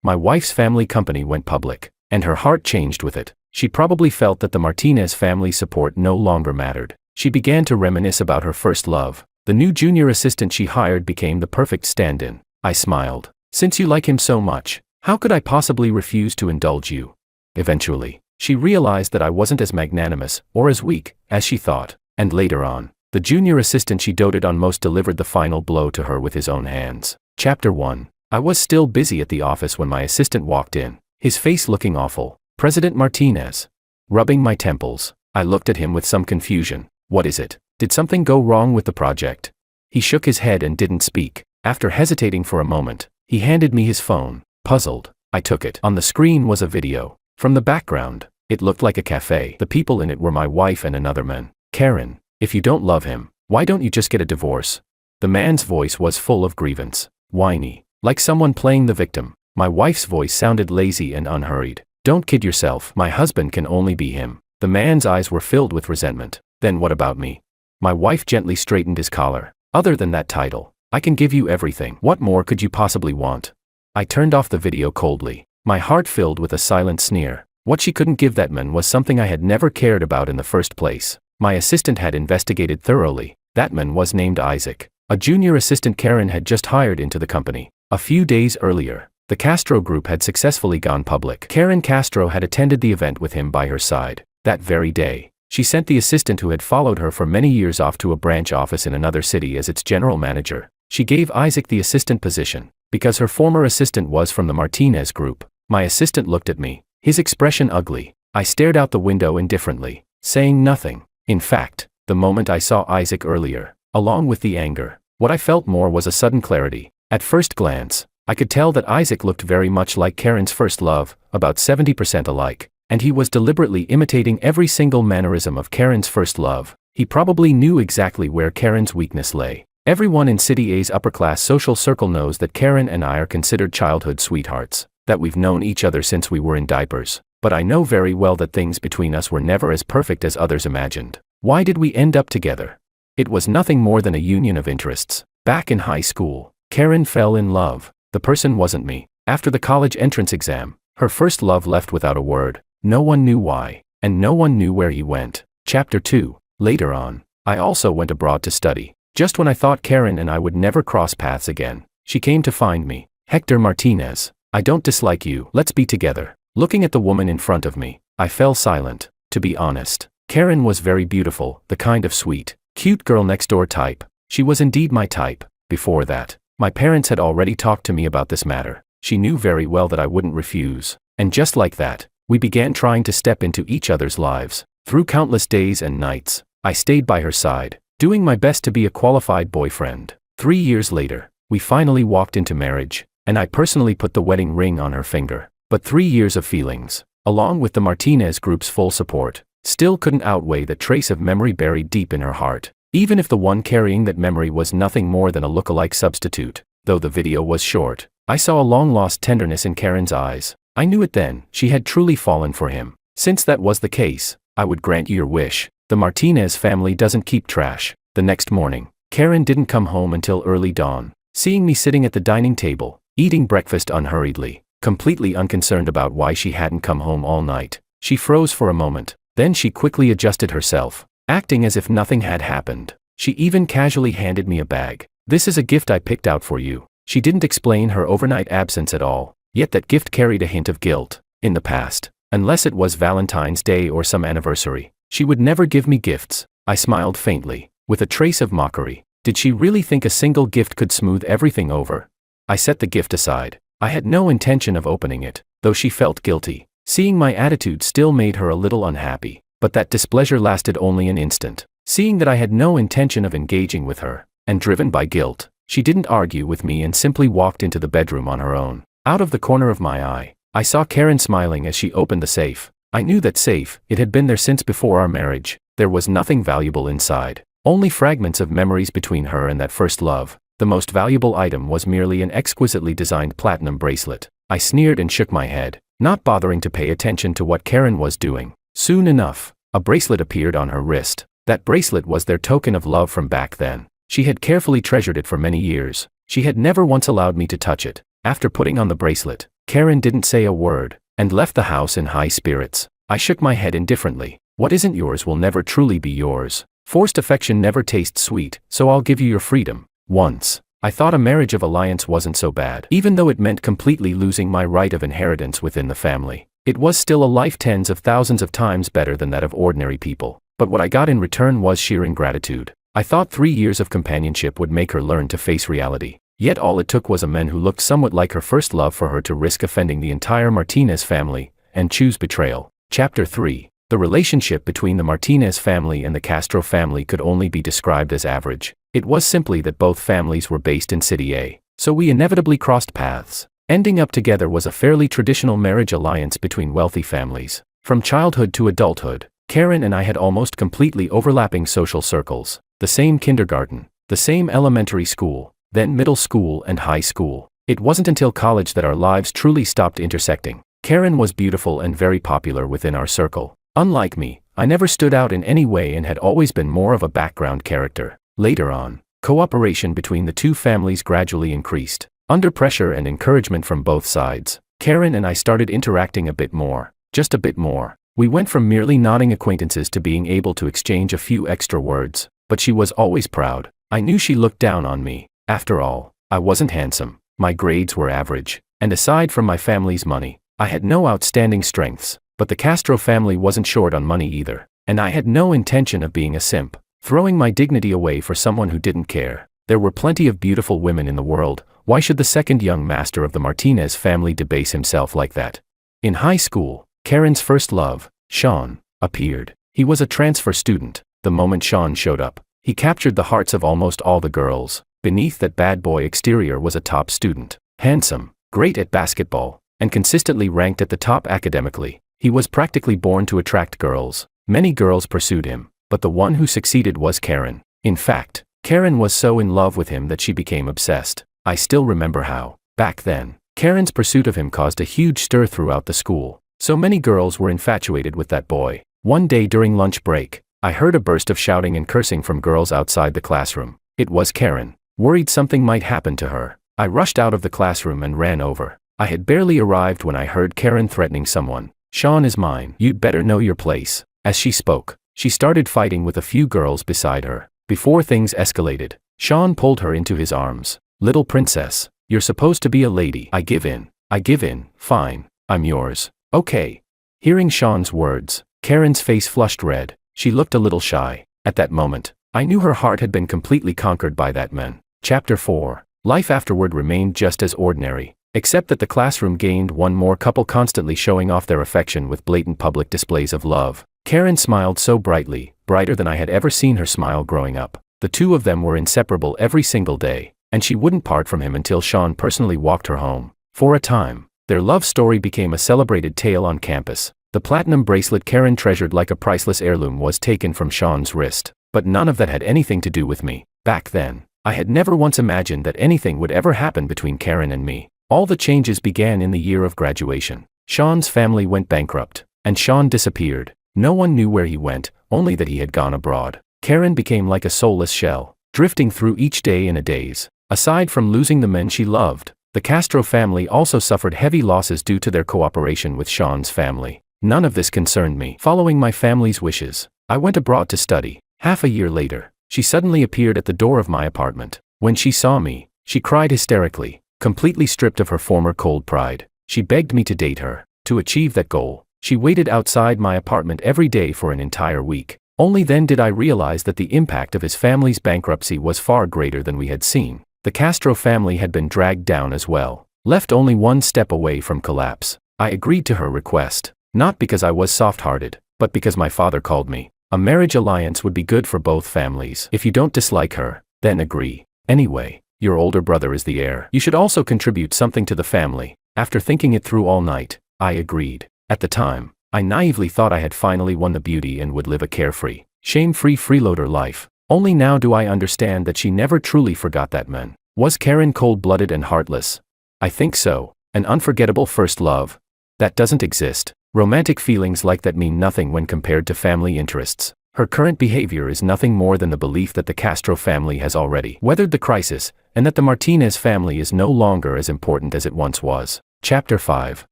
My wife's family company went public, and her heart changed with it. She probably felt that the Martinez family support no longer mattered. She began to reminisce about her first love. The new junior assistant she hired became the perfect stand-in. I smiled. Since you like him so much, how could I possibly refuse to indulge you? Eventually, she realized that I wasn't as magnanimous, or as weak, as she thought. And later on, the junior assistant she doted on most delivered the final blow to her with his own hands. Chapter 1. I was still busy at the office when my assistant walked in, his face looking awful. President Martinez. Rubbing my temples, I looked at him with some confusion. What is it? Did something go wrong with the project? He shook his head and didn't speak. After hesitating for a moment, he handed me his phone. Puzzled, I took it. On the screen was a video. From the background, it looked like a cafe. The people in it were my wife and another man. Karen, if you don't love him, why don't you just get a divorce? The man's voice was full of grievance. Whiny, like someone playing the victim. My wife's voice sounded lazy and unhurried. Don't kid yourself, my husband can only be him. The man's eyes were filled with resentment. Then what about me? My wife gently straightened his collar. Other than that title, I can give you everything. What more could you possibly want? I turned off the video coldly, my heart filled with a silent sneer. What she couldn't give that man was something I had never cared about in the first place. My assistant had investigated thoroughly. That man was named Isaac, a junior assistant Karen had just hired into the company. A few days earlier, the Castro Group had successfully gone public. Karen Castro had attended the event with him by her side. That very day, she sent the assistant who had followed her for many years off to a branch office in another city as its general manager. She gave Isaac the assistant position, because her former assistant was from the Martinez Group. My assistant looked at me, his expression ugly. I stared out the window indifferently, saying nothing. In fact, the moment I saw Isaac earlier, along with the anger, what I felt more was a sudden clarity. At first glance, I could tell that Isaac looked very much like Karen's first love, about 70% alike, and he was deliberately imitating every single mannerism of Karen's first love. He probably knew exactly where Karen's weakness lay. Everyone in City A's upper-class social circle knows that Karen and I are considered childhood sweethearts, that we've known each other since we were in diapers, but I know very well that things between us were never as perfect as others imagined. Why did we end up together? It was nothing more than a union of interests. Back in high school, Karen fell in love. The person wasn't me. After the college entrance exam, her first love left without a word. No one knew why, and no one knew where he went. Chapter 2. Later on, I also went abroad to study. Just when I thought Karen and I would never cross paths again, she came to find me. Hector Martinez, I don't dislike you. Let's be together. Looking at the woman in front of me, I fell silent. To be honest, Karen was very beautiful, the kind of sweet, cute girl next door type. She was indeed my type. Before that, my parents had already talked to me about this matter. She knew very well that I wouldn't refuse. And just like that, we began trying to step into each other's lives. Through countless days and nights, I stayed by her side, doing my best to be a qualified boyfriend. 3 years later, we finally walked into marriage, and I personally put the wedding ring on her finger. But 3 years of feelings, along with the Martinez Group's full support, still couldn't outweigh the trace of memory buried deep in her heart. Even if the one carrying that memory was nothing more than a look-alike substitute. Though the video was short, I saw a long-lost tenderness in Karen's eyes. I knew it then, she had truly fallen for him. Since that was the case, I would grant you your wish. The Martinez family doesn't keep trash. The next morning, Karen didn't come home until early dawn. Seeing me sitting at the dining table, eating breakfast unhurriedly, completely unconcerned about why she hadn't come home all night, she froze for a moment. Then she quickly adjusted herself, acting as if nothing had happened. She even casually handed me a bag. This is a gift I picked out for you. She didn't explain her overnight absence at all, yet that gift carried a hint of guilt. In the past, unless it was Valentine's Day or some anniversary, she would never give me gifts. I smiled faintly, with a trace of mockery. Did she really think a single gift could smooth everything over? I set the gift aside. I had no intention of opening it, though she felt guilty. Seeing my attitude still made her a little unhappy, but that displeasure lasted only an instant. Seeing that I had no intention of engaging with her, and driven by guilt, she didn't argue with me and simply walked into the bedroom on her own. Out of the corner of my eye, I saw Karen smiling as she opened the safe. I knew that safe, it had been there since before our marriage. There was nothing valuable inside, only fragments of memories between her and that first love. The most valuable item was merely an exquisitely designed platinum bracelet. I sneered and shook my head, not bothering to pay attention to what Karen was doing. Soon enough, a bracelet appeared on her wrist. That bracelet was their token of love from back then. She had carefully treasured it for many years. She had never once allowed me to touch it. After putting on the bracelet, Karen didn't say a word, and left the house in high spirits. I shook my head indifferently. What isn't yours will never truly be yours. Forced affection never tastes sweet, so I'll give you your freedom. Once, I thought a marriage of alliance wasn't so bad. Even though it meant completely losing my right of inheritance within the family, it was still a life tens of thousands of times better than that of ordinary people. But what I got in return was sheer ingratitude. I thought 3 years of companionship would make her learn to face reality. Yet all it took was a man who looked somewhat like her first love for her to risk offending the entire Martinez family, and choose betrayal. Chapter 3. The relationship between the Martinez family and the Castro family could only be described as average. It was simply that both families were based in City A, so we inevitably crossed paths. Ending up together was a fairly traditional marriage alliance between wealthy families. From childhood to adulthood, Karen and I had almost completely overlapping social circles. The same kindergarten, the same elementary school, then middle school and high school. It wasn't until college that our lives truly stopped intersecting. Karen was beautiful and very popular within our circle. Unlike me, I never stood out in any way and had always been more of a background character. Later on, cooperation between the two families gradually increased. Under pressure and encouragement from both sides, Karen and I started interacting a bit more, just a bit more. We went from merely nodding acquaintances to being able to exchange a few extra words, but she was always proud. I knew she looked down on me. After all, I wasn't handsome, my grades were average, and aside from my family's money, I had no outstanding strengths. But the Castro family wasn't short on money either, and I had no intention of being a simp, throwing my dignity away for someone who didn't care. There were plenty of beautiful women in the world. Why should the second young master of the Martinez family debase himself like that? In high school, Karen's first love, Sean, appeared. He was a transfer student. The moment Sean showed up, he captured the hearts of almost all the girls. Beneath that bad boy exterior was a top student, handsome, great at basketball, and consistently ranked at the top academically. He was practically born to attract girls. Many girls pursued him, but the one who succeeded was Karen. In fact, Karen was so in love with him that she became obsessed. I still remember how, back then, Karen's pursuit of him caused a huge stir throughout the school. So many girls were infatuated with that boy. One day during lunch break, I heard a burst of shouting and cursing from girls outside the classroom. It was Karen. Worried something might happen to her, I rushed out of the classroom and ran over. I had barely arrived when I heard Karen threatening someone. "Sean is mine. You'd better know your place." As she spoke, she started fighting with a few girls beside her. Before things escalated, Sean pulled her into his arms. "Little princess, you're supposed to be a lady." I give in. Fine, I'm yours. Okay. Hearing Sean's words, Karen's face flushed red. She looked a little shy. At that moment, I knew her heart had been completely conquered by that man. Chapter 4. Life afterward remained just as ordinary, except that the classroom gained one more couple constantly showing off their affection with blatant public displays of love. Karen smiled so brightly, brighter than I had ever seen her smile growing up. The two of them were inseparable every single day, and she wouldn't part from him until Sean personally walked her home. For a time, their love story became a celebrated tale on campus. The platinum bracelet Karen treasured like a priceless heirloom was taken from Sean's wrist, but none of that had anything to do with me. Back then, I had never once imagined that anything would ever happen between Karen and me. All the changes began in the year of graduation. Sean's family went bankrupt, and Sean disappeared. No one knew where he went, only that he had gone abroad. Karen became like a soulless shell, drifting through each day in a daze. Aside from losing the men she loved, the Castro family also suffered heavy losses due to their cooperation with Sean's family. None of this concerned me. Following my family's wishes, I went abroad to study. Half a year later, she suddenly appeared at the door of my apartment. When she saw me, she cried hysterically. Completely stripped of her former cold pride, she begged me to date her. To achieve that goal, she waited outside my apartment every day for an entire week. Only then did I realize that the impact of his family's bankruptcy was far greater than we had seen. The Castro family had been dragged down as well, left only one step away from collapse. I agreed to her request, not because I was soft-hearted, but because my father called me. A marriage alliance would be good for both families. If you don't dislike her, then agree. Anyway, your older brother is the heir. You should also contribute something to the family. After thinking it through all night, I agreed. At the time, I naively thought I had finally won the beauty and would live a carefree, shame-free freeloader life. Only now do I understand that she never truly forgot that man. Was Karen cold-blooded and heartless? I think so. An unforgettable first love? That doesn't exist. Romantic feelings like that mean nothing when compared to family interests. Her current behavior is nothing more than the belief that the Castro family has already weathered the crisis, and that the Martinez family is no longer as important as it once was. Chapter 5.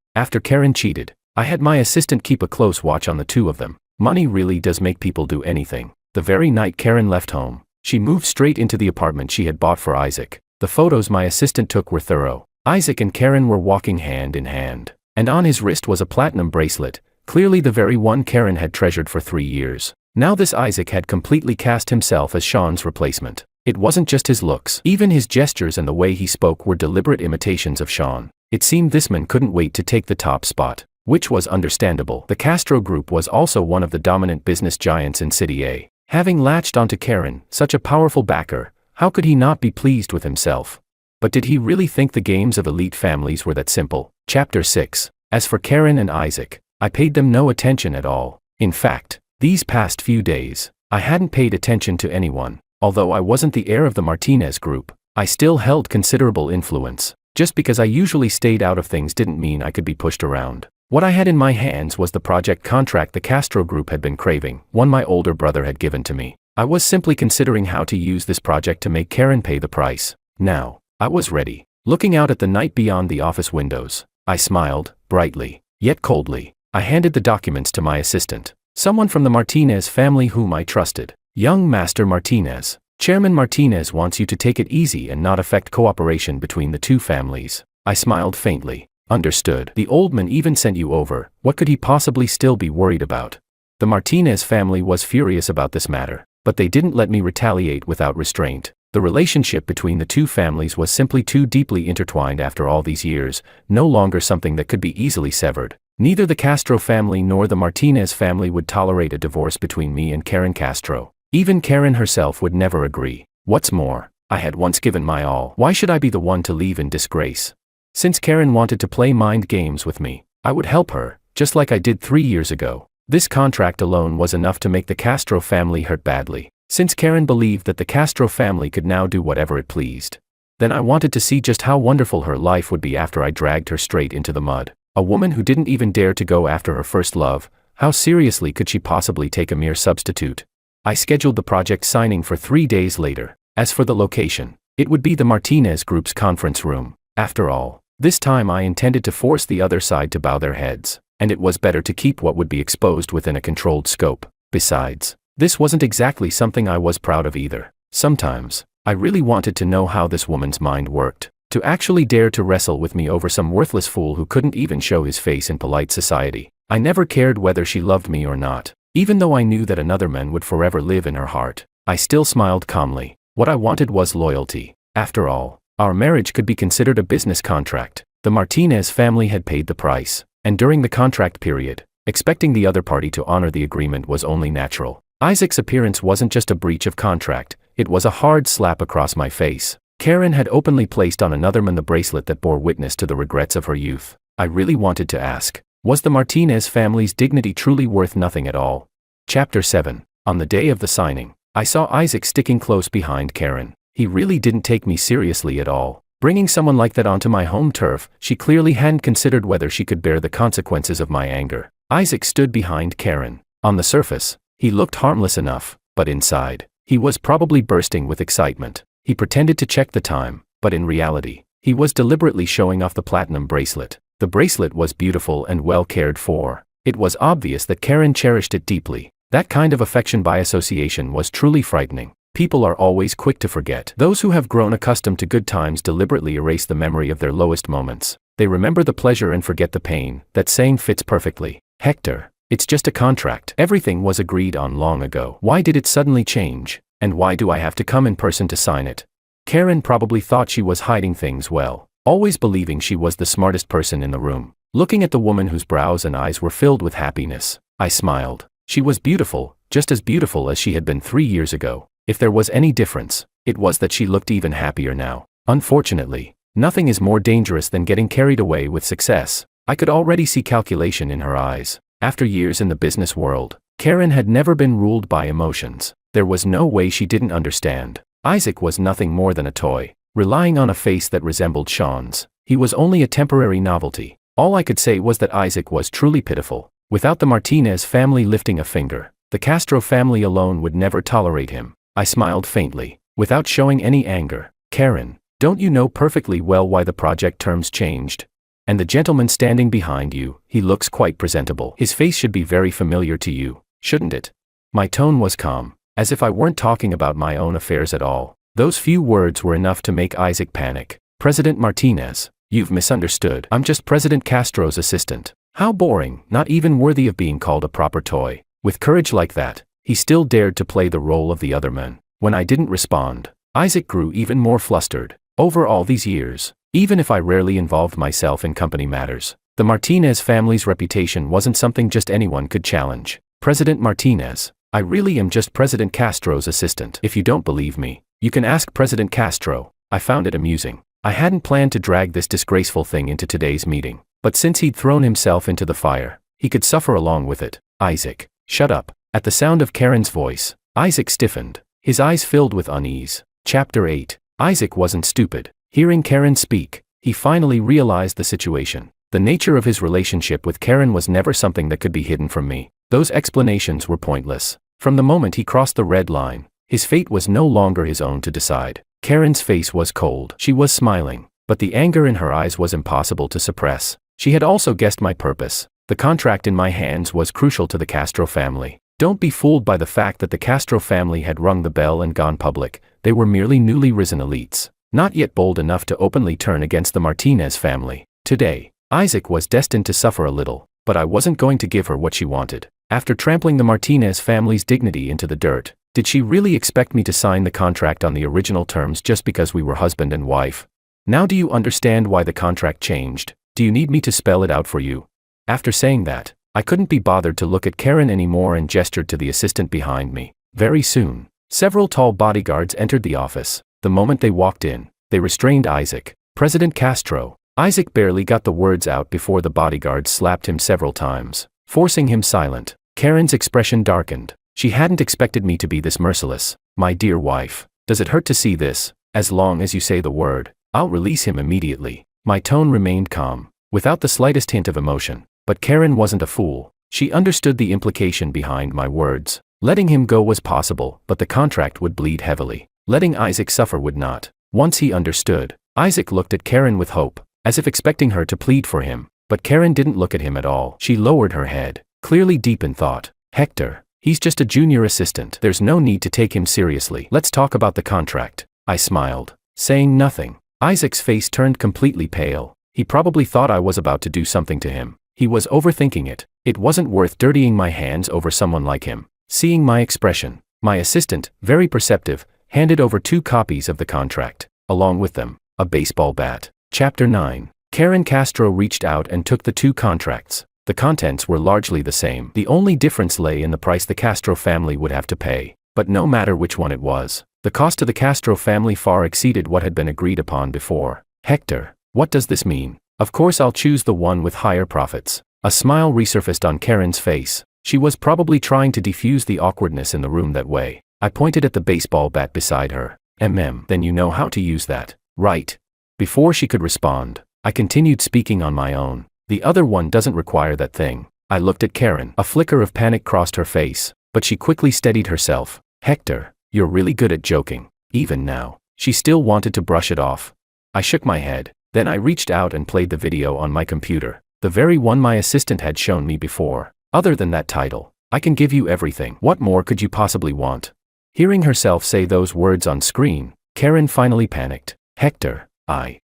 After Karen cheated, I had my assistant keep a close watch on the two of them. Money really does make people do anything. The very night Karen left home, she moved straight into the apartment she had bought for Isaac. The photos my assistant took were thorough. Isaac and Karen were walking hand in hand, and on his wrist was a platinum bracelet, clearly the very one Karen had treasured for 3 years. Now this Isaac had completely cast himself as Sean's replacement. It wasn't just his looks. Even his gestures and the way he spoke were deliberate imitations of Sean. It seemed this man couldn't wait to take the top spot, which was understandable. The Castro Group was also one of the dominant business giants in City A. Having latched onto Karen, such a powerful backer, how could he not be pleased with himself? But did he really think the games of elite families were that simple? Chapter 6. As for Karen and Isaac, I paid them no attention at all. In fact, these past few days, I hadn't paid attention to anyone. Although I wasn't the heir of the Martinez group, I still held considerable influence. Just because I usually stayed out of things didn't mean I could be pushed around. What I had in my hands was the project contract the Castro Group had been craving, one my older brother had given to me. I was simply considering how to use this project to make Karen pay the price. Now, I was ready. Looking out at the night beyond the office windows, I smiled, brightly, yet coldly. I handed the documents to my assistant, someone from the Martinez family whom I trusted. Young Master Martinez, Chairman Martinez wants you to take it easy and not affect cooperation between the two families. I smiled faintly. Understood. The old man even sent you over. What could he possibly still be worried about? The Martinez family was furious about this matter, but they didn't let me retaliate without restraint. The relationship between the two families was simply too deeply intertwined after all these years, no longer something that could be easily severed. Neither the Castro family nor the Martinez family would tolerate a divorce between me and Karen Castro. Even Karen herself would never agree. What's more, I had once given my all. Why should I be the one to leave in disgrace? Since Karen wanted to play mind games with me, I would help her, just like I did 3 years ago. This contract alone was enough to make the Castro family hurt badly. Since Karen believed that the Castro family could now do whatever it pleased, then I wanted to see just how wonderful her life would be after I dragged her straight into the mud. A woman who didn't even dare to go after her first love, how seriously could she possibly take a mere substitute? I scheduled the project signing for 3 days later. As for the location, it would be the Martinez Group's conference room. After all, this time I intended to force the other side to bow their heads, and it was better to keep what would be exposed within a controlled scope. Besides, this wasn't exactly something I was proud of either. Sometimes, I really wanted to know how this woman's mind worked. To actually dare to wrestle with me over some worthless fool who couldn't even show his face in polite society. I never cared whether she loved me or not. Even though I knew that another man would forever live in her heart, I still smiled calmly. What I wanted was loyalty. After all, our marriage could be considered a business contract. The Martinez family had paid the price, and during the contract period, expecting the other party to honor the agreement was only natural. Isaac's appearance wasn't just a breach of contract, it was a hard slap across my face. Karen had openly placed on another man the bracelet that bore witness to the regrets of her youth. I really wanted to ask, was the Martinez family's dignity truly worth nothing at all? Chapter 7. On the day of the signing, I saw Isaac sticking close behind Karen. He really didn't take me seriously at all. Bringing someone like that onto my home turf, she clearly hadn't considered whether she could bear the consequences of my anger. Isaac stood behind Karen. On the surface, he looked harmless enough, but inside, he was probably bursting with excitement. He pretended to check the time, but in reality, he was deliberately showing off the platinum bracelet. The bracelet was beautiful and well cared for. It was obvious that Karen cherished it deeply. That kind of affection by association was truly frightening. People are always quick to forget. Those who have grown accustomed to good times deliberately erase the memory of their lowest moments. They remember the pleasure and forget the pain. That saying fits perfectly. Hector, it's just a contract. Everything was agreed on long ago. Why did it suddenly change? And why do I have to come in person to sign it? Karen probably thought she was hiding things well, always believing she was the smartest person in the room. Looking at the woman whose brows and eyes were filled with happiness, I smiled. She was beautiful, just as beautiful as she had been 3 years ago. If there was any difference, it was that she looked even happier now. Unfortunately, nothing is more dangerous than getting carried away with success. I could already see calculation in her eyes. After years in the business world, Karen had never been ruled by emotions. There was no way she didn't understand. Isaac was nothing more than a toy, relying on a face that resembled Sean's. He was only a temporary novelty. All I could say was that Isaac was truly pitiful. Without the Martinez family lifting a finger, The Castro family alone would never tolerate him. I smiled faintly, without showing any anger. Karen, don't you know perfectly well why the project terms changed? And the gentleman standing behind you, he looks quite presentable. His face should be very familiar to you, shouldn't it? My tone was calm, as if I weren't talking about my own affairs at all. Those few words were enough to make Isaac panic. President Martinez, you've misunderstood. I'm just President Castro's assistant. How boring, not even worthy of being called a proper toy. With courage like that, he still dared to play the role of the other man. When I didn't respond, Isaac grew even more flustered. Over all these years, even if I rarely involved myself in company matters, the Martinez family's reputation wasn't something just anyone could challenge. President Martinez, I really am just President Castro's assistant. If you don't believe me, you can ask President Castro. I found it amusing. I hadn't planned to drag this disgraceful thing into today's meeting, but since he'd thrown himself into the fire, he could suffer along with it. Isaac, shut up. At the sound of Karen's voice, Isaac stiffened, his eyes filled with unease. Chapter 8. Isaac wasn't stupid. Hearing Karen speak, he finally realized the situation. The nature of his relationship with Karen was never something that could be hidden from me. Those explanations were pointless. From the moment he crossed the red line, his fate was no longer his own to decide. Karen's face was cold. She was smiling, but the anger in her eyes was impossible to suppress. She had also guessed my purpose. The contract in my hands was crucial to the Castro family. Don't be fooled by the fact that the Castro family had rung the bell and gone public. They were merely newly risen elites, not yet bold enough to openly turn against the Martinez family. Today, Isaac was destined to suffer a little, but I wasn't going to give her what she wanted. After trampling the Martinez family's dignity into the dirt, did she really expect me to sign the contract on the original terms just because we were husband and wife? Now do you understand why the contract changed? Do you need me to spell it out for you? After saying that, I couldn't be bothered to look at Karen anymore and gestured to the assistant behind me. Very soon, several tall bodyguards entered the office. The moment they walked in, they restrained Isaac. President Castro. Isaac barely got the words out before the bodyguards slapped him several times, forcing him silent. Karen's expression darkened. She hadn't expected me to be this merciless. My dear wife, does it hurt to see this? As long as you say the word, I'll release him immediately. My tone remained calm, without the slightest hint of emotion. But Karen wasn't a fool. She understood the implication behind my words. Letting him go was possible, but the contract would bleed heavily. Letting Isaac suffer would not. Once he understood, Isaac looked at Karen with hope, as if expecting her to plead for him. But Karen didn't look at him at all. She lowered her head, clearly deep in thought. Hector, he's just a junior assistant. There's no need to take him seriously. Let's talk about the contract. I smiled, saying nothing. Isaac's face turned completely pale. He probably thought I was about to do something to him. He was overthinking it. It wasn't worth dirtying my hands over someone like him. Seeing my expression, my assistant, very perceptive, handed over 2 copies of the contract. Along with them, a baseball bat. Chapter 9. Karen Castro reached out and took the 2 contracts. The contents were largely the same. The only difference lay in the price the Castro family would have to pay. But no matter which one it was, the cost to the Castro family far exceeded what had been agreed upon before. Hector, what does this mean? Of course I'll choose the one with higher profits. A smile resurfaced on Karen's face. She was probably trying to defuse the awkwardness in the room that way. I pointed at the baseball bat beside her. Then you know how to use that, right? Before she could respond, I continued speaking on my own. The other one doesn't require that thing. I looked at Karen. A flicker of panic crossed her face, but she quickly steadied herself. Hector, you're really good at joking. Even now, she still wanted to brush it off. I shook my head. Then I reached out and played the video on my computer, the very one my assistant had shown me before. Other than that title, I can give you everything. What more could you possibly want? Hearing herself say those words on screen, Karen finally panicked. Hector,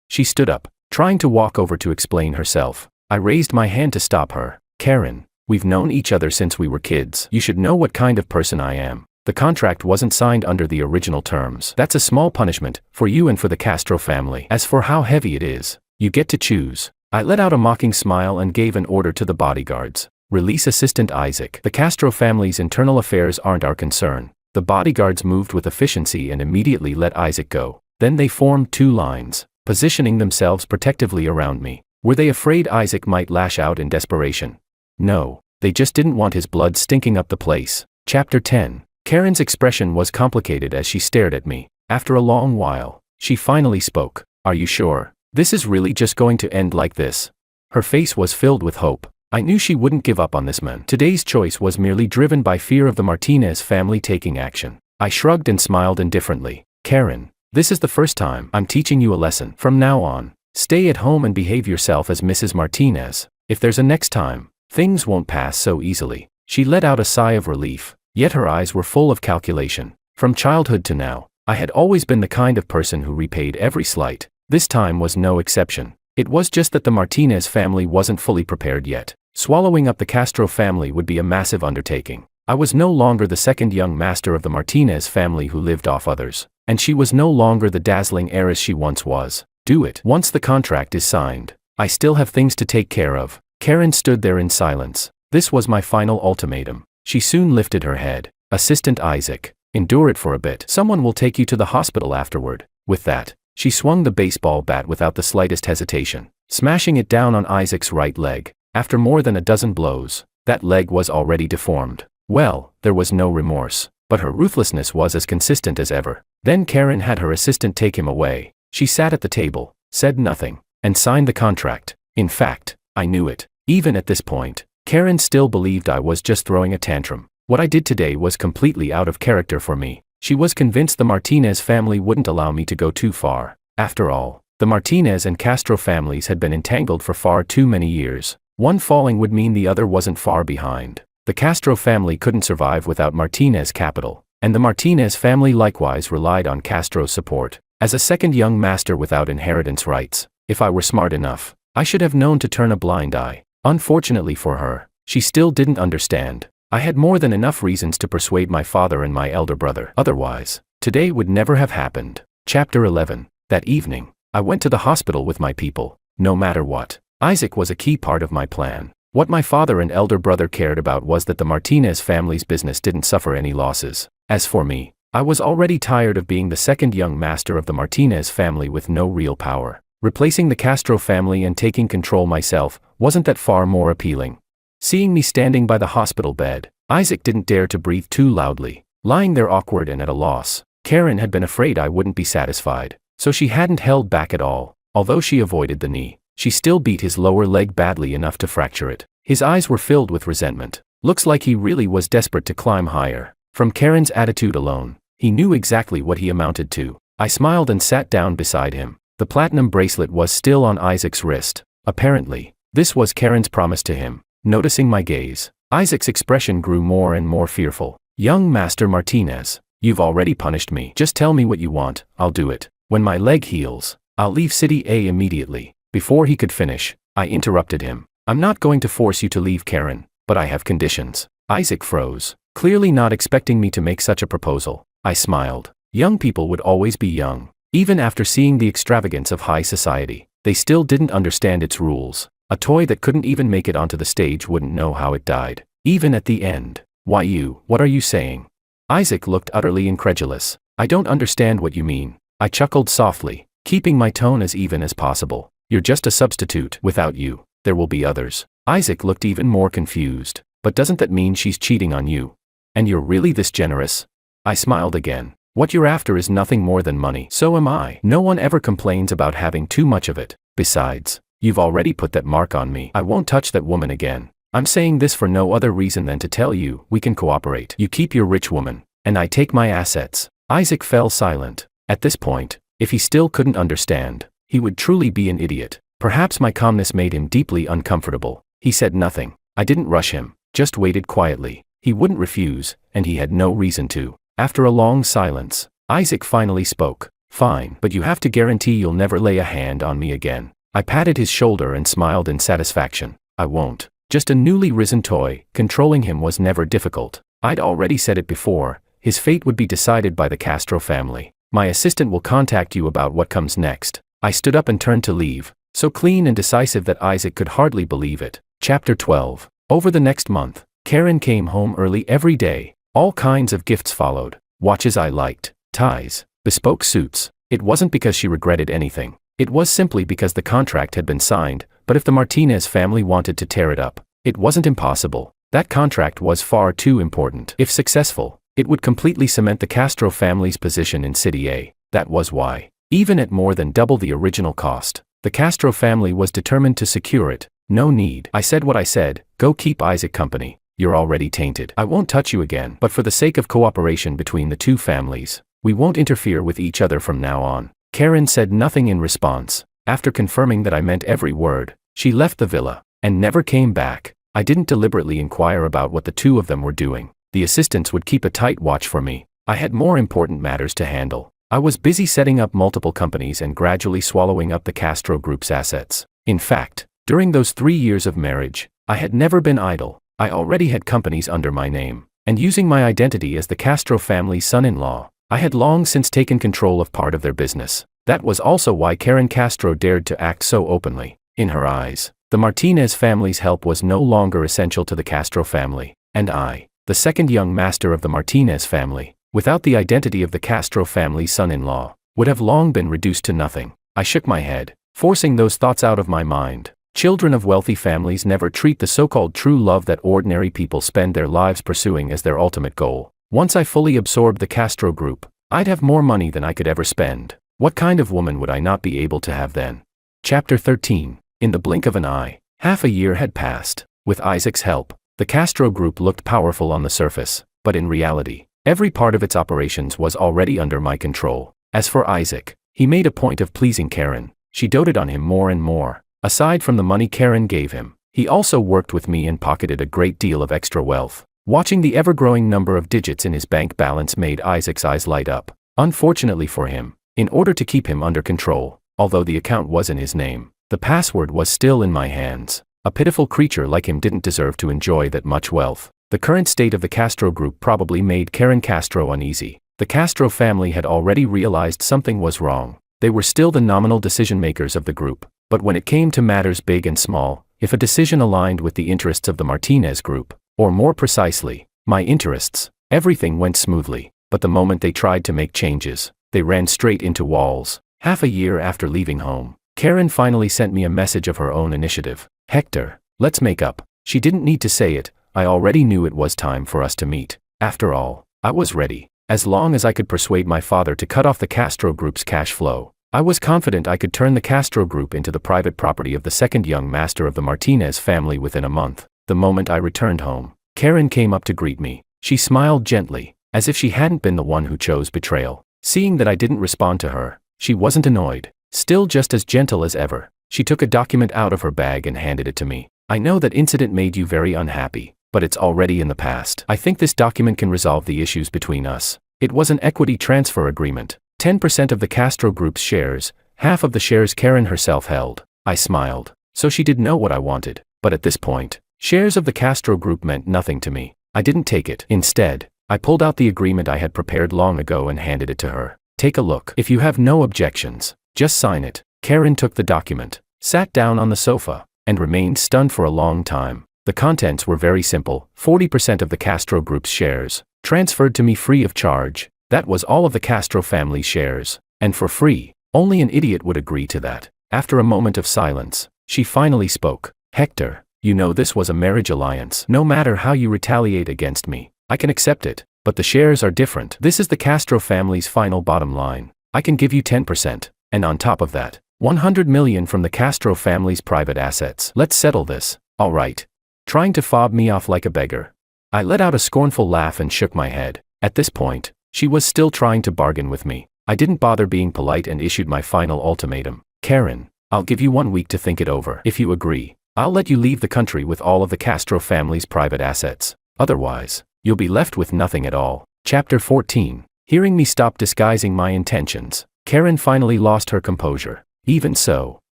She stood up, trying to walk over to explain herself. I raised my hand to stop her. Karen, we've known each other since we were kids. You should know what kind of person I am. The contract wasn't signed under the original terms. That's a small punishment, for you and for the Castro family. As for how heavy it is, you get to choose. I let out a mocking smile and gave an order to the bodyguards. Release Assistant Isaac. The Castro family's internal affairs aren't our concern. The bodyguards moved with efficiency and immediately let Isaac go. Then they formed 2 lines, positioning themselves protectively around me. Were they afraid Isaac might lash out in desperation? No, they just didn't want his blood stinking up the place. Chapter 10. Karen's expression was complicated as she stared at me. After a long while, she finally spoke. Are you sure? This is really just going to end like this? Her face was filled with hope. I knew she wouldn't give up on this man. Today's choice was merely driven by fear of the Martinez family taking action. I shrugged and smiled indifferently. Karen, this is the first time I'm teaching you a lesson. From now on, stay at home and behave yourself as Mrs. Martinez. If there's a next time, things won't pass so easily. She let out a sigh of relief, yet her eyes were full of calculation. From childhood to now, I had always been the kind of person who repaid every slight. This time was no exception. It was just that the Martinez family wasn't fully prepared yet. Swallowing up the Castro family would be a massive undertaking. I was no longer the second young master of the Martinez family who lived off others, and she was no longer the dazzling heiress she once was. Do it. Once the contract is signed, I still have things to take care of. Karen stood there in silence. This was my final ultimatum. She soon lifted her head. Assistant Isaac, endure it for a bit. Someone will take you to the hospital afterward. With that, she swung the baseball bat without the slightest hesitation, smashing it down on Isaac's right leg. After more than a dozen blows, that leg was already deformed. Well, there was no remorse, but her ruthlessness was as consistent as ever. Then Karen had her assistant take him away. She sat at the table, said nothing, and signed the contract. In fact, I knew it. Even at this point, Karen still believed I was just throwing a tantrum. What I did today was completely out of character for me. She was convinced the Martinez family wouldn't allow me to go too far. After all, the Martinez and Castro families had been entangled for far too many years. One falling would mean the other wasn't far behind. The Castro family couldn't survive without Martinez capital, and the Martinez family likewise relied on Castro's support. As a second young master without inheritance rights, if I were smart enough, I should have known to turn a blind eye. Unfortunately for her, she still didn't understand. I had more than enough reasons to persuade my father and my elder brother. Otherwise, today would never have happened. Chapter 11. That evening, I went to the hospital with my people. No matter what, Isaac was a key part of my plan. What my father and elder brother cared about was that the Martinez family's business didn't suffer any losses. As for me, I was already tired of being the second young master of the Martinez family with no real power. Replacing the Castro family and taking control myself wasn't that far more appealing. Seeing me standing by the hospital bed, Isaac didn't dare to breathe too loudly. Lying there awkward and at a loss, Karen had been afraid I wouldn't be satisfied, so she hadn't held back at all. Although she avoided the knee, she still beat his lower leg badly enough to fracture it. His eyes were filled with resentment. Looks like he really was desperate to climb higher. From Karen's attitude alone, he knew exactly what he amounted to. I smiled and sat down beside him. The platinum bracelet was still on Isaac's wrist. Apparently, this was Karen's promise to him. Noticing my gaze, Isaac's expression grew more and more fearful. Young Master Martinez, you've already punished me. Just tell me what you want, I'll do it. When my leg heals, I'll leave City A immediately. Before he could finish, I interrupted him. I'm not going to force you to leave, Karen, but I have conditions. Isaac froze, clearly not expecting me to make such a proposal. I smiled. Young people would always be young. Even after seeing the extravagance of high society, they still didn't understand its rules. A toy that couldn't even make it onto the stage wouldn't know how it died. Even at the end. Why you? What are you saying? Isaac looked utterly incredulous. I don't understand what you mean. I chuckled softly, keeping my tone as even as possible. You're just a substitute. Without you, there will be others. Isaac looked even more confused. But doesn't that mean she's cheating on you? And you're really this generous? I smiled again. What you're after is nothing more than money. So am I. No one ever complains about having too much of it. Besides, you've already put that mark on me. I won't touch that woman again. I'm saying this for no other reason than to tell you we can cooperate. You keep your rich woman, and I take my assets. Isaac fell silent. At this point, if he still couldn't understand, he would truly be an idiot. Perhaps my calmness made him deeply uncomfortable. He said nothing. I didn't rush him, just waited quietly. He wouldn't refuse, and he had no reason to. After a long silence, Isaac finally spoke. Fine, but you have to guarantee you'll never lay a hand on me again. I patted his shoulder and smiled in satisfaction. I won't. Just a newly risen toy, controlling him was never difficult. I'd already said it before, his fate would be decided by the Castro family. My assistant will contact you about what comes next. I stood up and turned to leave, so clean and decisive that Isaac could hardly believe it. Chapter 12. Over the next month, Karen came home early every day. All kinds of gifts followed. Watches I liked, ties, bespoke suits. It wasn't because she regretted anything. It was simply because the contract had been signed, but if the Martinez family wanted to tear it up, it wasn't impossible. That contract was far too important. If successful, it would completely cement the Castro family's position in City A. That was why, even at more than double the original cost, the Castro family was determined to secure it. No need. I said what I said, go keep Isaac company. You're already tainted. I won't touch you again. But for the sake of cooperation between the two families, we won't interfere with each other from now on. Karen said nothing in response. After confirming that I meant every word, she left the villa, and never came back. I didn't deliberately inquire about what the two of them were doing. The assistants would keep a tight watch for me. I had more important matters to handle. I was busy setting up multiple companies and gradually swallowing up the Castro Group's assets. In fact, during those 3 years of marriage, I had never been idle. I already had companies under my name, and using my identity as the Castro family's son-in-law, I had long since taken control of part of their business. That was also why Karen Castro dared to act so openly. In her eyes, the Martinez family's help was no longer essential to the Castro family, and I, the second young master of the Martinez family, without the identity of the Castro family's son-in-law, would have long been reduced to nothing. I shook my head, forcing those thoughts out of my mind. Children of wealthy families never treat the so-called true love that ordinary people spend their lives pursuing as their ultimate goal. Once I fully absorbed the Castro Group, I'd have more money than I could ever spend. What kind of woman would I not be able to have then? Chapter 13. In the blink of an eye, half a year had passed. With Isaac's help, the Castro Group looked powerful on the surface, but in reality, every part of its operations was already under my control. As for Isaac, he made a point of pleasing Karen. She doted on him more and more. Aside from the money Karen gave him, he also worked with me and pocketed a great deal of extra wealth. Watching the ever-growing number of digits in his bank balance made Isaac's eyes light up. Unfortunately for him, in order to keep him under control, although the account was in his name, the password was still in my hands. A pitiful creature like him didn't deserve to enjoy that much wealth. The current state of the Castro Group probably made Karen Castro uneasy. The Castro family had already realized something was wrong. They were still the nominal decision-makers of the group, but when it came to matters big and small, if a decision aligned with the interests of the Martinez Group, or more precisely, my interests, everything went smoothly. But the moment they tried to make changes, they ran straight into walls. Half a year after leaving home, Karen finally sent me a message of her own initiative. Hector, let's make up. She didn't need to say it, I already knew it was time for us to meet. After all, I was ready. As long as I could persuade my father to cut off the Castro Group's cash flow, I was confident I could turn the Castro Group into the private property of the second young master of the Martinez family within a month. The moment I returned home, Karen came up to greet me. She smiled gently, as if she hadn't been the one who chose betrayal. Seeing that I didn't respond to her, she wasn't annoyed. Still just as gentle as ever, she took a document out of her bag and handed it to me. I know that incident made you very unhappy, but it's already in the past. I think this document can resolve the issues between us. It was an equity transfer agreement. 10% of the Castro Group's shares, half of the shares Karen herself held. I smiled. So she did know what I wanted. But at this point, shares of the Castro Group meant nothing to me. I didn't take it. Instead, I pulled out the agreement I had prepared long ago and handed it to her. Take a look. If you have no objections, just sign it. Karen took the document, sat down on the sofa, and remained stunned for a long time. The contents were very simple. 40% of the Castro Group's shares, transferred to me free of charge. That was all of the Castro family's shares, and for free. Only an idiot would agree to that. After a moment of silence, she finally spoke. Hector, you know this was a marriage alliance. No matter how you retaliate against me, I can accept it, but the shares are different. This is the Castro family's final bottom line. I can give you 10%, and on top of that, 100 million from the Castro family's private assets. Let's settle this, all right? Trying to fob me off like a beggar. I let out a scornful laugh and shook my head. At this point, she was still trying to bargain with me. I didn't bother being polite and issued my final ultimatum. Karen, I'll give you 1 week to think it over. If you agree, I'll let you leave the country with all of the Castro family's private assets. Otherwise, you'll be left with nothing at all. Chapter 14. Hearing me stop disguising my intentions, Karen finally lost her composure. Even so,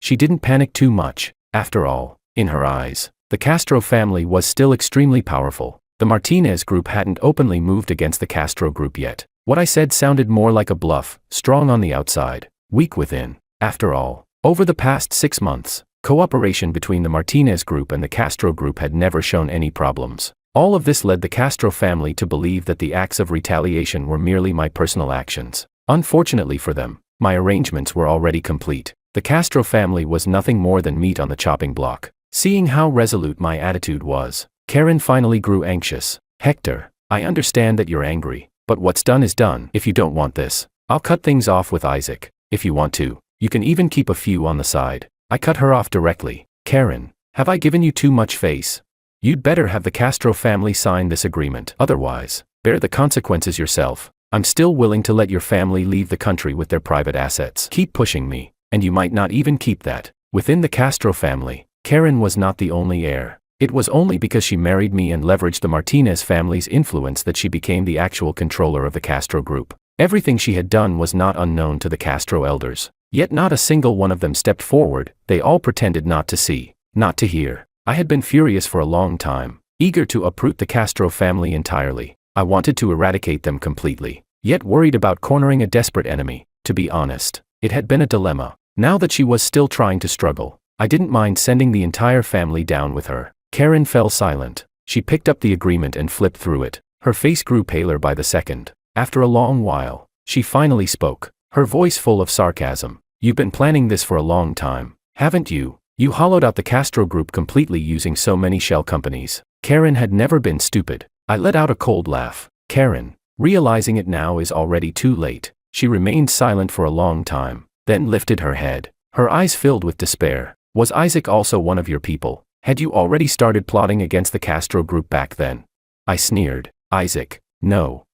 she didn't panic too much. After all, in her eyes, the Castro family was still extremely powerful. The Martinez Group hadn't openly moved against the Castro Group yet. What I said sounded more like a bluff, strong on the outside, weak within. After all, over the past 6 months, cooperation between the Martinez Group and the Castro Group had never shown any problems. All of this led the Castro family to believe that the acts of retaliation were merely my personal actions. Unfortunately for them, my arrangements were already complete. The Castro family was nothing more than meat on the chopping block. Seeing how resolute my attitude was, Karen finally grew anxious. Hector, I understand that you're angry, but what's done is done. If you don't want this, I'll cut things off with Isaac. If you want to, you can even keep a few on the side. I cut her off directly. Karen, Have I given you too much face? You'd better have the Castro family sign this agreement. Otherwise, bear the consequences yourself. I'm still willing to let your family leave the country with their private assets. Keep pushing me, and you might not even keep that. Within the Castro family, Karen was not the only heir. It was only because she married me and leveraged the Martinez family's influence that she became the actual controller of the Castro group. Everything she had done was not unknown to the Castro elders. Yet not a single one of them stepped forward. They all pretended not to see, not to hear. I had been furious for a long time, eager to uproot the Castro family entirely. I wanted to eradicate them completely, yet worried about cornering a desperate enemy. To be honest, it had been a dilemma. Now that she was still trying to struggle, I didn't mind sending the entire family down with her. Karen fell silent. She picked up the agreement and flipped through it. Her face grew paler by the second. After a long while, she finally spoke, her voice full of sarcasm. You've been planning this for a long time, haven't you? You hollowed out the Castro group completely using so many shell companies. Karen had never been stupid. I let out a cold laugh. Karen, realizing it now is already too late, she remained silent for a long time, then lifted her head. Her eyes filled with despair. Was Isaac also one of your people? Had you already started plotting against the Castro group back then? I sneered. Isaac? No,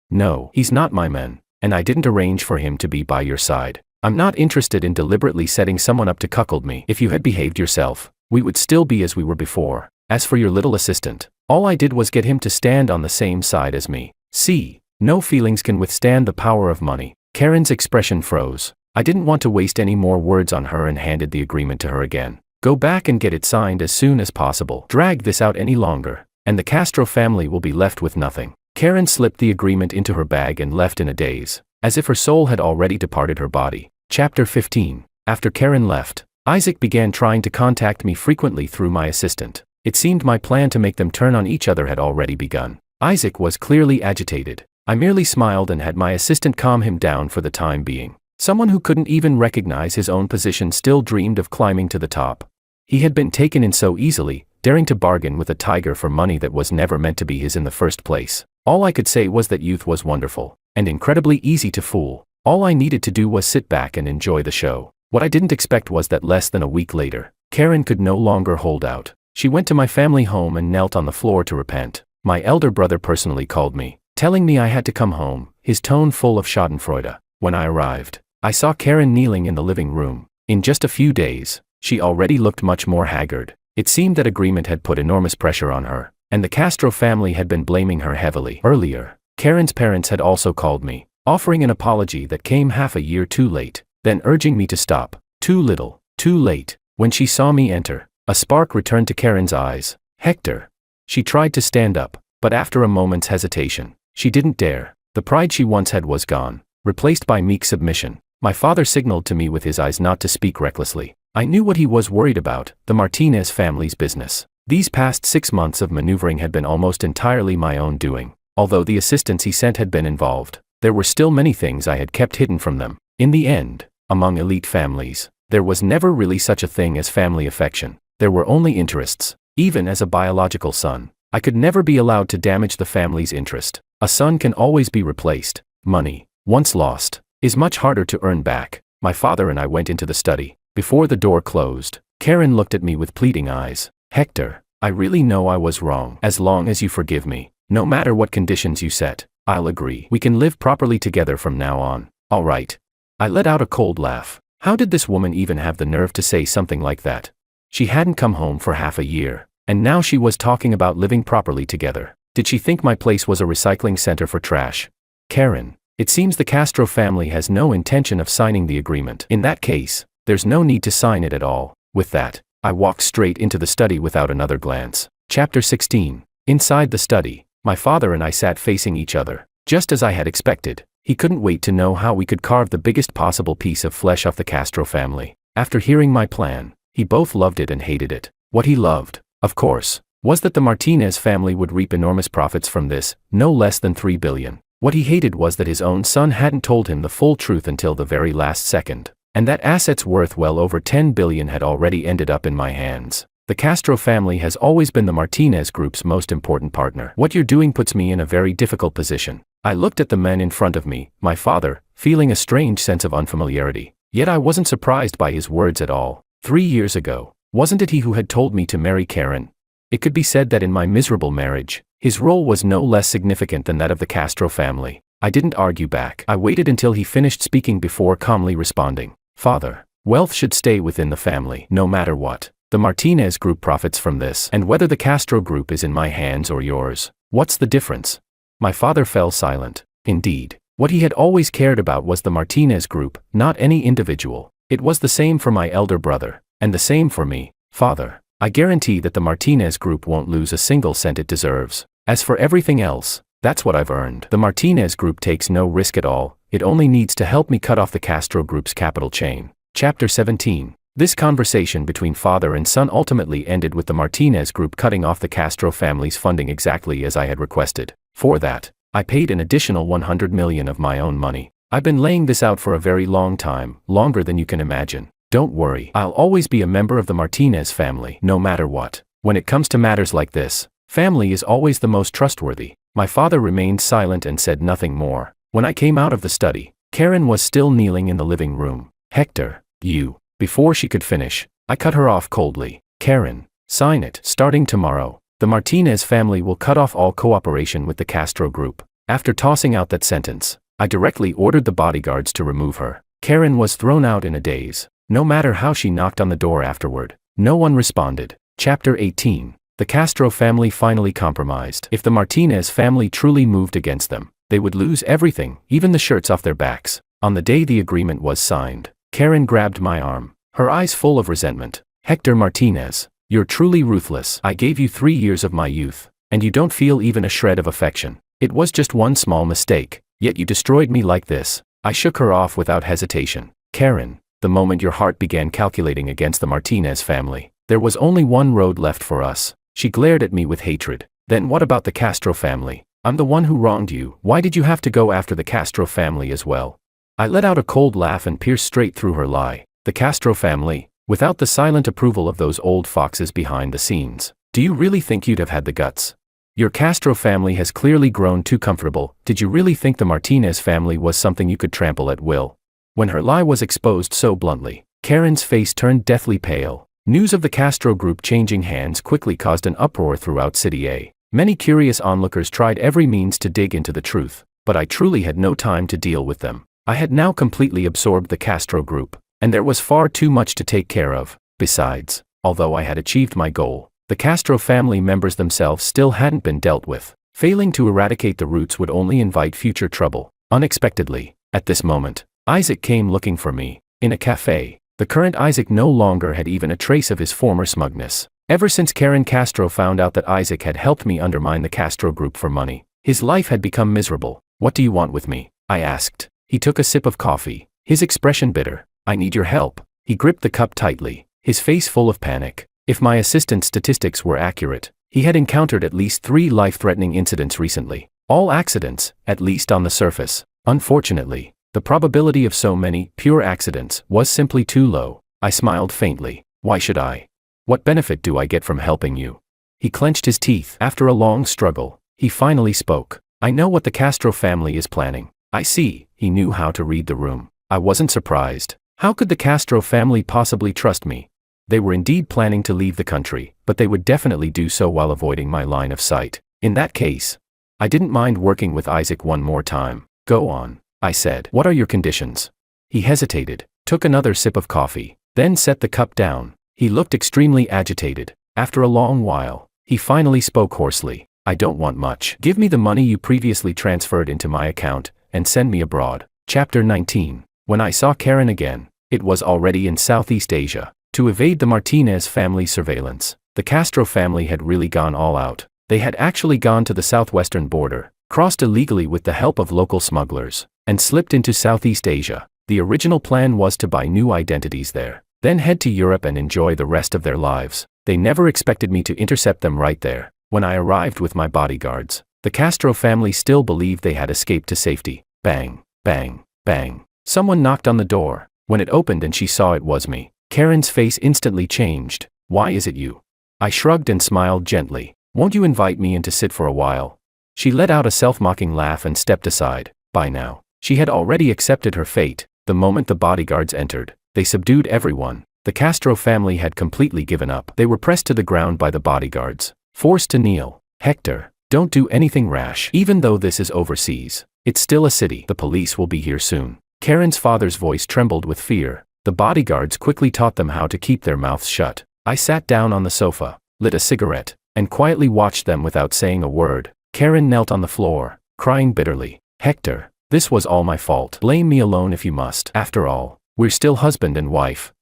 he's not my man, and I didn't arrange for him to be by your side. I'm not interested in deliberately setting someone up to cuckold me. If you had behaved yourself, we would still be as we were before. As for your little assistant, all I did was get him to stand on the same side as me. See, no feelings can withstand the power of money. Karen's expression froze. I didn't want to waste any more words on her and handed the agreement to her again. Go back and get it signed as soon as possible. Drag this out any longer, and the Castro family will be left with nothing. Karen slipped the agreement into her bag and left in a daze, as if her soul had already departed her body. Chapter 15. After Karen left, Isaac began trying to contact me frequently through my assistant. It seemed my plan to make them turn on each other had already begun. Isaac was clearly agitated. I merely smiled and had my assistant calm him down for the time being. Someone who couldn't even recognize his own position still dreamed of climbing to the top. He had been taken in so easily, daring to bargain with a tiger for money that was never meant to be his in the first place. All I could say was that youth was wonderful, and incredibly easy to fool. All I needed to do was sit back and enjoy the show. What I didn't expect was that less than a week later, Karen could no longer hold out. She went to my family home and knelt on the floor to repent. My elder brother personally called me, telling me I had to come home, his tone full of schadenfreude. When I arrived, I saw Karen kneeling in the living room. In just a few days, she already looked much more haggard. It seemed that agreement had put enormous pressure on her, and the Castro family had been blaming her heavily. Earlier, Karen's parents had also called me, offering an apology that came half a year too late, then urging me to stop. Too little, too late. When she saw me enter, a spark returned to Karen's eyes. Hector. She tried to stand up, but after a moment's hesitation, she didn't dare. The pride she once had was gone, replaced by meek submission. My father signaled to me with his eyes not to speak recklessly. I knew what he was worried about, the Martinez family's business. These past 6 months of maneuvering had been almost entirely my own doing. Although the assistants he sent had been involved, there were still many things I had kept hidden from them. In the end, among elite families, there was never really such a thing as family affection. There were only interests. Even as a biological son, I could never be allowed to damage the family's interest. A son can always be replaced. Money, once lost, is much harder to earn back. My father and I went into the study. Before the door closed, Karen looked at me with pleading eyes. Hector, I really know I was wrong. As long as you forgive me, no matter what conditions you set, I'll agree. We can live properly together from now on. All right. I let out a cold laugh. How did this woman even have the nerve to say something like that? She hadn't come home for half a year, and now she was talking about living properly together. Did she think my place was a recycling center for trash? Karen, it seems the Castro family has no intention of signing the agreement. In that case, there's no need to sign it at all. With that, I walked straight into the study without another glance. Chapter 16. Inside the study, my father and I sat facing each other. Just as I had expected, he couldn't wait to know how we could carve the biggest possible piece of flesh off the Castro family. After hearing my plan, he both loved it and hated it. What he loved, of course, was that the Martinez family would reap enormous profits from this, no less than $3 billion. What he hated was that his own son hadn't told him the full truth until the very last second, and that assets worth well over $10 billion had already ended up in my hands. The Castro family has always been the Martinez group's most important partner. What you're doing puts me in a very difficult position. I looked at the men in front of me, my father, feeling a strange sense of unfamiliarity. Yet I wasn't surprised by his words at all. 3 years ago, Wasn't it he who had told me to marry Karen? It could be said that in my miserable marriage, his role was no less significant than that of the Castro family. I didn't argue back. I waited until he finished speaking before calmly responding. Father, wealth should stay within the family, no matter what. The Martinez group profits from this, and whether the Castro group is in my hands or yours, what's the difference? My father fell silent. Indeed, what he had always cared about was the Martinez group, not any individual. It was the same for my elder brother, and the same for me. Father, I guarantee that the Martinez group won't lose a single cent it deserves. As for everything else, that's what I've earned. The Martinez group takes no risk at all, it only needs to help me cut off the Castro group's capital chain. Chapter 17. This conversation between father and son ultimately ended with the Martinez group cutting off the Castro family's funding exactly as I had requested. For that, I paid an additional $100 million of my own money. I've been laying this out for a very long time, longer than you can imagine. Don't worry, I'll always be a member of the Martinez family, no matter what. When it comes to matters like this, family is always the most trustworthy. My father remained silent and said nothing more. When I came out of the study, Karen was still kneeling in the living room. Hector, you. Before she could finish, I cut her off coldly. Karen, sign it. Starting tomorrow, the Martinez family will cut off all cooperation with the Castro group. After tossing out that sentence, I directly ordered the bodyguards to remove her. Karen was thrown out in a daze. No matter how she knocked on the door afterward, no one responded. Chapter 18. The Castro family finally compromised. If the Martinez family truly moved against them, they would lose everything, even the shirts off their backs. On the day the agreement was signed, Karen grabbed my arm, her eyes full of resentment. Hector Martinez, you're truly ruthless. I gave you 3 years of my youth, and you don't feel even a shred of affection. It was just one small mistake, yet you destroyed me like this. I shook her off without hesitation. Karen, the moment your heart began calculating against the Martinez family, there was only one road left for us. She glared at me with hatred. Then what about the Castro family? I'm the one who wronged you. Why did you have to go after the Castro family as well? I let out a cold laugh and pierced straight through her lie. The Castro family, without the silent approval of those old foxes behind the scenes. Do you really think you'd have had the guts? Your Castro family has clearly grown too comfortable. Did you really think the Martinez family was something you could trample at will? When her lie was exposed so bluntly, Karen's face turned deathly pale. News of the Castro group changing hands quickly caused an uproar throughout City A. Many curious onlookers tried every means to dig into the truth, but I truly had no time to deal with them. I had now completely absorbed the Castro group, and there was far too much to take care of. Besides, although I had achieved my goal, the Castro family members themselves still hadn't been dealt with. Failing to eradicate the roots would only invite future trouble. Unexpectedly, at this moment, Isaac came looking for me, in a cafe. The current Isaac no longer had even a trace of his former smugness. Ever since Karen Castro found out that Isaac had helped me undermine the Castro group for money, his life had become miserable. What do you want with me? I asked. He took a sip of coffee, his expression bitter. I need your help. He gripped the cup tightly, his face full of panic. If my assistant's statistics were accurate, he had encountered at least 3 life-threatening incidents recently. All accidents, at least on the surface. Unfortunately, the probability of so many pure accidents was simply too low. I smiled faintly. Why should I? What benefit do I get from helping you? He clenched his teeth. After a long struggle, he finally spoke. I know what the Castro family is planning. I see. He knew how to read the room. I wasn't surprised. How could the Castro family possibly trust me? They were indeed planning to leave the country, but they would definitely do so while avoiding my line of sight. In that case, I didn't mind working with Isaac one more time. Go on, I said. What are your conditions? He hesitated, took another sip of coffee, then set the cup down. He looked extremely agitated. After a long while, he finally spoke hoarsely. I don't want much. Give me the money you previously transferred into my account, and send me abroad. Chapter 19. When I saw Karen again, it was already in Southeast Asia. To evade the Martinez family surveillance, the Castro family had really gone all out. They had actually gone to the southwestern border, crossed illegally with the help of local smugglers, and slipped into Southeast Asia. The original plan was to buy new identities there, then head to Europe and enjoy the rest of their lives. They never expected me to intercept them right there. When I arrived with my bodyguards, the Castro family still believed they had escaped to safety. Bang, bang, bang. Someone knocked on the door. When it opened and she saw it was me, Karen's face instantly changed. Why is it you? I shrugged and smiled gently. Won't you invite me in to sit for a while? She let out a self-mocking laugh and stepped aside. By now, she had already accepted her fate. The moment the bodyguards entered, they subdued everyone. The Castro family had completely given up. They were pressed to the ground by the bodyguards, forced to kneel. Hector, don't do anything rash. Even though this is overseas, it's still a city. The police will be here soon. Karen's father's voice trembled with fear. The bodyguards quickly taught them how to keep their mouths shut. I sat down on the sofa, lit a cigarette, and quietly watched them without saying a word. Karen knelt on the floor, crying bitterly. Hector, this was all my fault. Blame me alone if you must. After all, we're still husband and wife.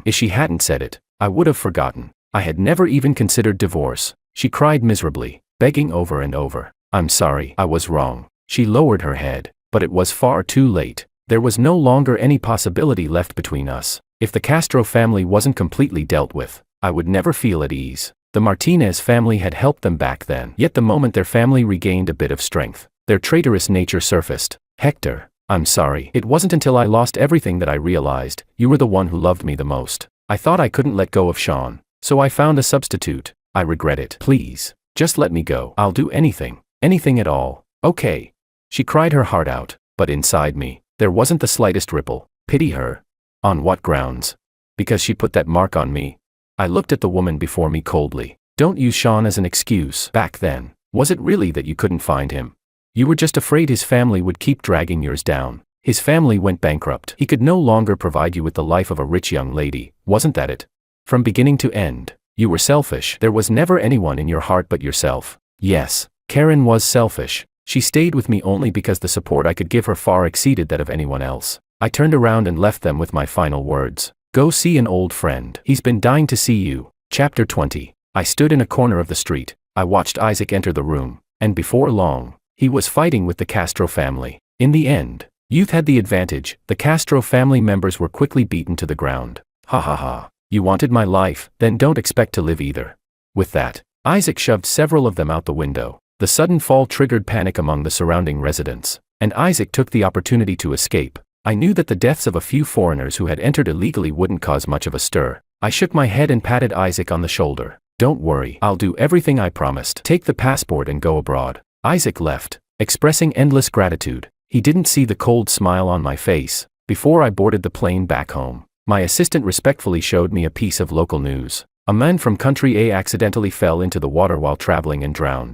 If she hadn't said it, I would have forgotten. I had never even considered divorce. She cried miserably, begging over and over. I'm sorry, I was wrong. She lowered her head, but it was far too late. There was no longer any possibility left between us. If the Castro family wasn't completely dealt with, I would never feel at ease. The Martinez family had helped them back then. Yet the moment their family regained a bit of strength, their traitorous nature surfaced. Hector, I'm sorry. It wasn't until I lost everything that I realized you were the one who loved me the most. I thought I couldn't let go of Sean, so I found a substitute. I regret it. Please, just let me go. I'll do anything. Anything at all. Okay. She cried her heart out, but inside me, there wasn't the slightest ripple. Pity her? On what grounds? Because she put that mark on me? I looked at the woman before me coldly. Don't use Sean as an excuse. Back then, was it really that you couldn't find him? You were just afraid his family would keep dragging yours down. His family went bankrupt. He could no longer provide you with the life of a rich young lady, wasn't that it? From beginning to end, you were selfish. There was never anyone in your heart but yourself. Yes, Karen was selfish. She stayed with me only because the support I could give her far exceeded that of anyone else. I turned around and left them with my final words. Go see an old friend. He's been dying to see you. Chapter 20. I stood in a corner of the street. I watched Isaac enter the room, and before long, he was fighting with the Castro family. In the end, youth had the advantage. The Castro family members were quickly beaten to the ground. Ha ha ha. You wanted my life, then don't expect to live either. With that, Isaac shoved several of them out the window. The sudden fall triggered panic among the surrounding residents, and Isaac took the opportunity to escape. I knew that the deaths of a few foreigners who had entered illegally wouldn't cause much of a stir. I shook my head and patted Isaac on the shoulder. Don't worry, I'll do everything I promised. Take the passport and go abroad. Isaac left, expressing endless gratitude. He didn't see the cold smile on my face. Before I boarded the plane back home, my assistant respectfully showed me a piece of local news. A man from country A accidentally fell into the water while traveling and drowned.